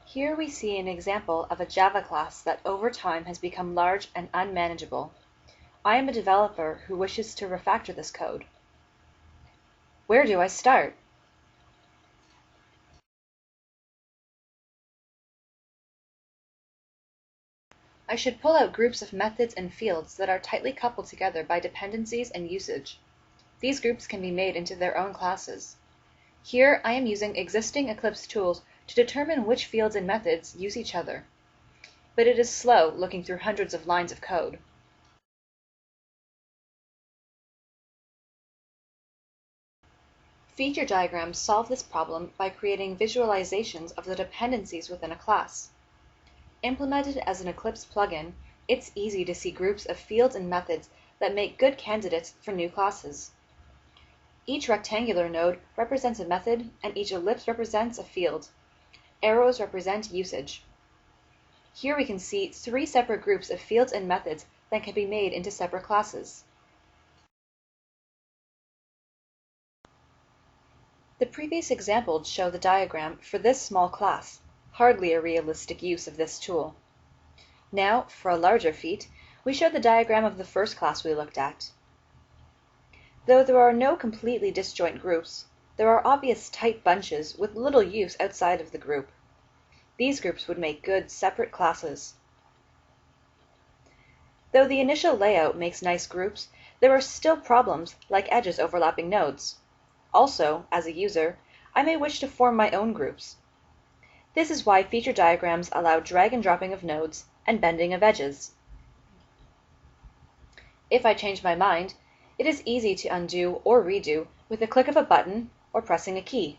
Here we see an example of a Java class that over time has become large and unmanageable. I am a developer who wishes to refactor this code. Where do I start? I should pull out groups of methods and fields that are tightly coupled together by dependencies and usage. These groups can be made into their own classes. Here I am using existing Eclipse tools to determine which fields and methods use each other. But it is slow looking through hundreds of lines of code. Feature diagrams solve this problem by creating visualizations of the dependencies within a class. Implemented as an Eclipse plugin, it's easy to see groups of fields and methods that make good candidates for new classes. Each rectangular node represents a method, and each ellipse represents a field. Arrows represent usage. Here we can see 3 separate groups of fields and methods that can be made into separate classes. The previous examples show the diagram for this small class, hardly a realistic use of this tool. Now, for a larger feat, we show the diagram of the first class we looked at. Though there are no completely disjoint groups, there are obvious tight bunches with little use outside of the group. These groups would make good separate classes. Though the initial layout makes nice groups, there are still problems like edges overlapping nodes. Also, as a user, I may wish to form my own groups. This is why feature diagrams allow drag and dropping of nodes and bending of edges. If I change my mind, it is easy to undo or redo with a click of a button or pressing a key.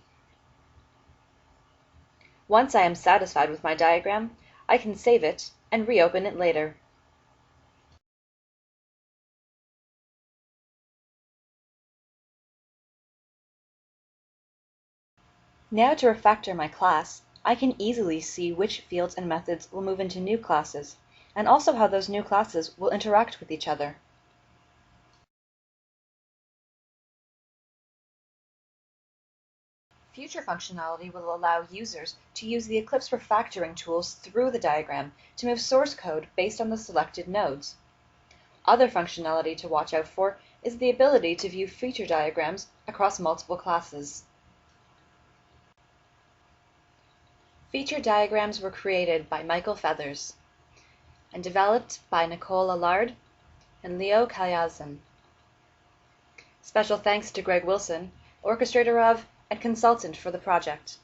Once I am satisfied with my diagram, I can save it and reopen it later. Now to refactor my class, I can easily see which fields and methods will move into new classes, and also how those new classes will interact with each other. Future functionality will allow users to use the Eclipse refactoring tools through the diagram to move source code based on the selected nodes. Other functionality to watch out for is the ability to view feature diagrams across multiple classes. Feature diagrams were created by Michael Feathers and developed by Nicole Allard and Leo Kalyazin. Special thanks to Greg Wilson, orchestrator of and consultant for the project.